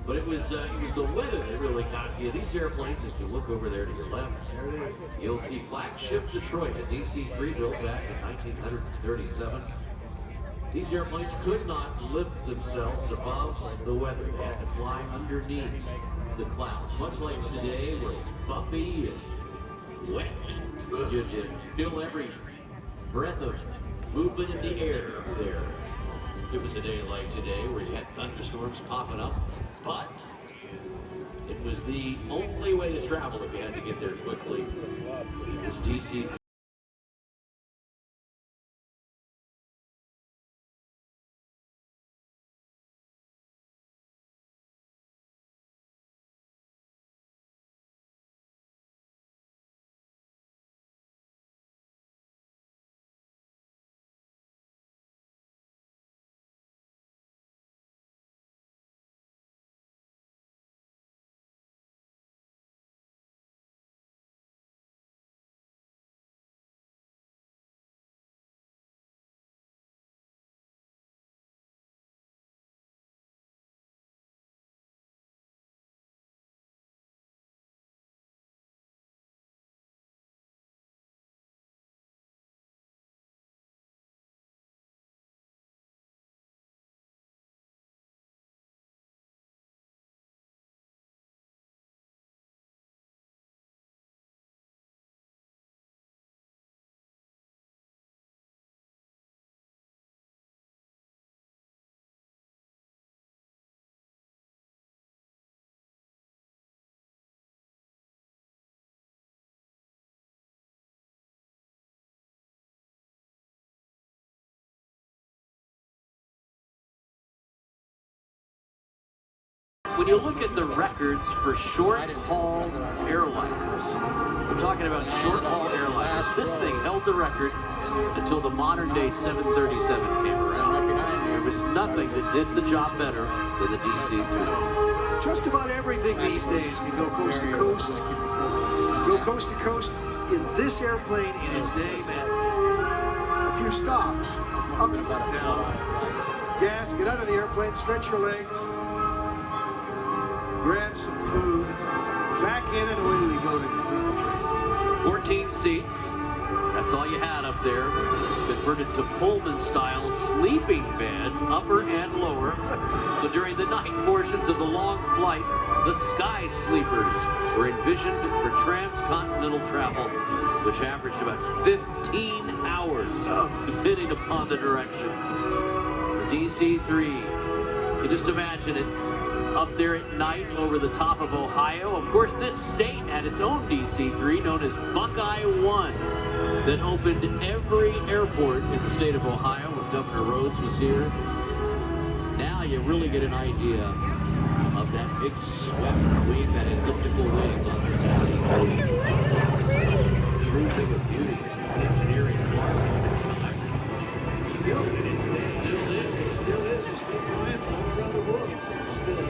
But it was the weather that really got to you. These airplanes, if you look over there to your left, you'll see flagship Detroit, a DC-3 built back in 1937. These airplanes could not lift themselves above the weather. They had to fly underneath the clouds. Much like today, where it's bumpy and wet, you feel every breath of movement in the air there. It was a day like today where you had thunderstorms popping up, but it was the only way to travel if you had to get there quickly. This DC. When you look at the records for short-haul airliners, we're talking about short-haul airliners. This thing held the record until the modern-day 737 came around. There was nothing that did the job better than the DC-3. Just about everything these days can go coast to coast. Go coast to coast in this airplane in its day, man. A few stops, up and down. Gas, get out of the airplane, stretch your legs. Grab some food, back in and away we go to the 14 seats, that's all you had up there. Converted to Pullman-style sleeping beds, upper and lower. So during the night portions of the long flight, the sky sleepers were envisioned for transcontinental travel, which averaged about 15 hours, depending upon the direction. The DC-3, you just imagine it, up there at night over the top of Ohio. Of course, this state had its own DC-3 known as Buckeye 1 that opened every airport in the state of Ohio when Governor Rhodes was here. Now you really get an idea of that big swept wing, that elliptical wing on the DC-3. True thing of beauty, engineering marvel of its time. Still in its day. Still is. It still is. We're still flying all around the world. Still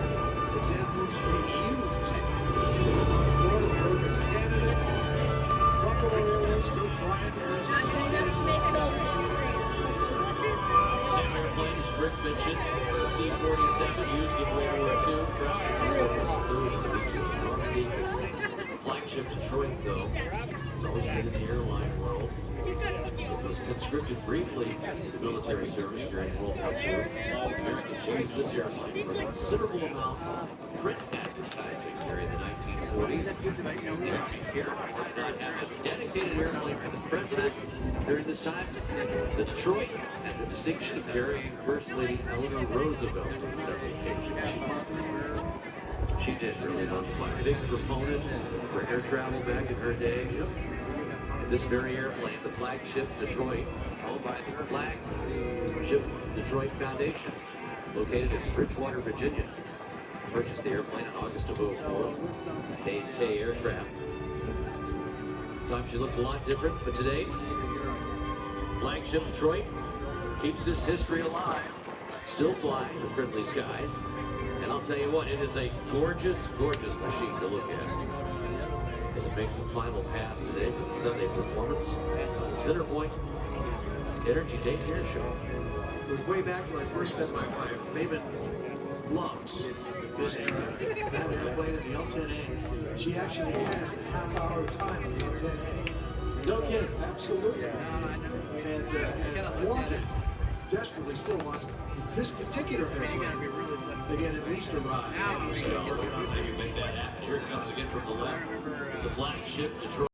examples being used. Florida, Canada, Buffalo area, still flying to this. Same airplane as Rick mentioned, the C-47 used in World War II. The flagship Detroit, though, it's always been in the airline world. It was conscripted briefly to military service during World War II. Americans used this airplane for a considerable amount of print advertising during the 1940s. Here, did not have a dedicated airplane for the president during this time. The Detroit had the distinction of carrying First Lady Eleanor Roosevelt on several occasions. She did really look like a big proponent for air travel back in her day. This very airplane, the flagship Detroit, owned by the flagship Detroit Foundation, located in Bridgewater, Virginia. Purchased the airplane in August of 2004. K&K aircraft. Sometimes she looked a lot different, but today, flagship Detroit keeps its history alive. Still flying the friendly skies. And I'll tell you what, it is a gorgeous, gorgeous machine to look at. As it makes the final pass today for the Sunday performance. Center Point Energy Dayton Air Show. It was way back when I first met my wife, Maven loves this era. That airplane in the L-10A. She actually has a half-hour time on the L-10A. No kidding. Absolutely. And wanted, desperately still wants this particular airplane to get at least a ride. So, maybe make that happen. Here it comes again from the left. The flagship Detroit.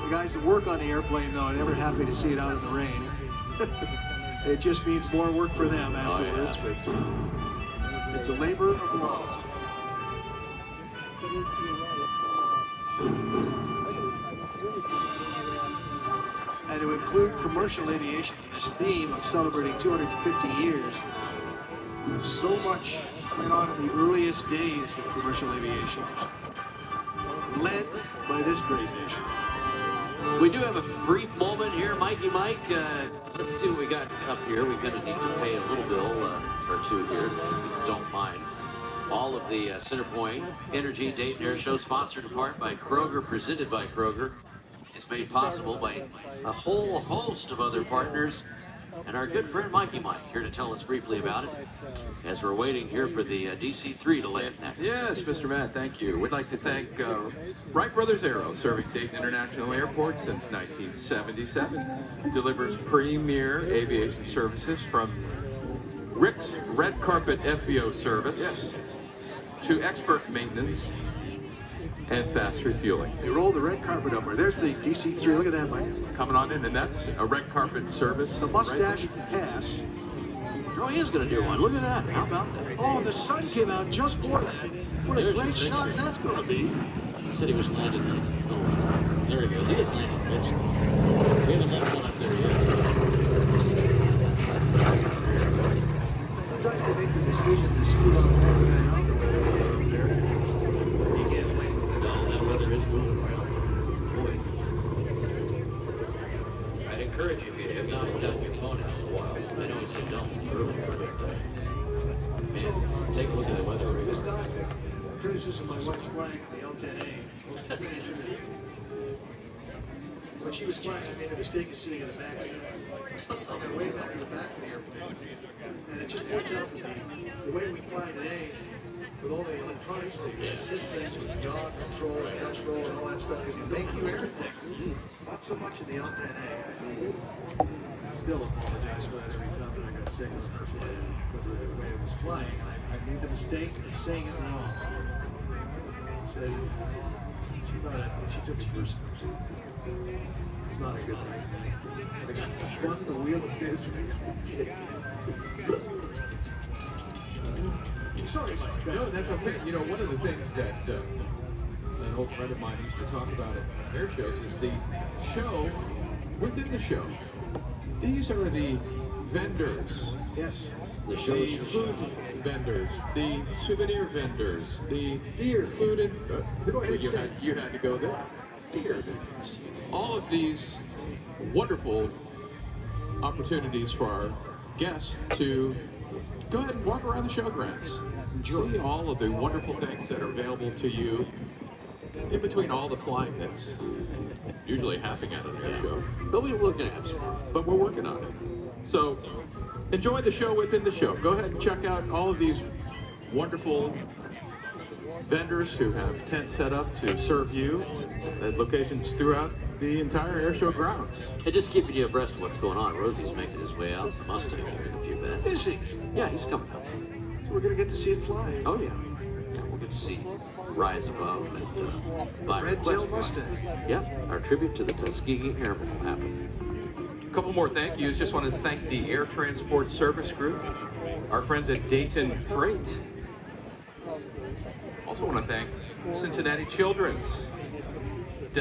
The guys that work on the airplane, though, are never happy to see it out in the rain. It just means more work for them afterwards, but it's a labor of love. And to include commercial aviation in this theme of celebrating 250 years, so much went on in the earliest days of commercial aviation, led by this great nation. We do have a brief moment here, Mikey Mike. Let's see what we got up here. We're going to need to pay a little bill or two here, if you don't mind. All of the Centerpoint Energy Dayton Air Show, sponsored in part by Kroger, presented by Kroger. It's made possible by a whole host of other partners. And our good friend Mikey Mike here to tell us briefly about it as we're waiting here for the DC-3 to land next. Yes, Mr. Matt, thank you. We'd like to thank Wright Brothers Aero, serving Dayton International Airport since 1977. Delivers premier aviation services from Rick's Red Carpet FBO service to expert maintenance and fast refueling. They roll the red carpet up there. There's the DC-3. Look at that, Mike. Coming on in, and that's a red carpet service. The mustache pass. Oh, he is going to do one. Look at that. How about that? Oh, the sun came out just for that. What a great shot that's going to be. He said he was landing. Oh, there he goes. He is landing eventually. We haven't left one up there yet. Sometimes they make the decision to scoot on the back of that out there. You can't wait. No, that weather is moving around. Boy. I'd encourage you, if you have not done your phone out in a while. I know he said don't earlier, but man, take a look at the weather. This time, criticism my wife's flying on the L-10A. When she was flying, I made a mistake of sitting in the back seat. I got way back in the back of the airplane. And it just points out to me, the way we fly today, with all the electronics, the assist things with yaw control and touch roll and all that stuff, is to make you airsick. Not so much in the L-10A. I still apologize for that every time that I got sick because of the way it was flying. I made the mistake of saying it wrong. Said, she took it personally. It's not a good thing. It's fun the wheel of misery. Sorry, Mike. No, that's okay. You know, one of the things that an old friend of mine used to talk about at air shows is the show within the show. These are the vendors. Yes. The show The food vendors, the souvenir vendors, the Beer. food and Go ahead, you had to go there. Beer vendors. All of these wonderful opportunities for our guests to go ahead and walk around the showgrounds. See all of the wonderful things that are available to you in between all the flying that's usually happening at an air show. But we're looking at it. But we're working on it. So enjoy the show within the show. Go ahead and check out all of these wonderful vendors who have tents set up to serve you at locations throughout the entire air show grounds. And just keeping you abreast of what's going on. Rosie's making his way out in the Mustang here in a few minutes. Is he? Yeah, he's coming up. So we're going to get to see it fly. Oh, yeah. Yeah, we'll get to see Rise Above and by Red-tailed request. Mustang. Yeah, our tribute to the Tuskegee Airmen will happen. A couple more thank yous. Just want to thank the Air Transport Service Group, our friends at Dayton Freight. Also want to thank Cincinnati Children's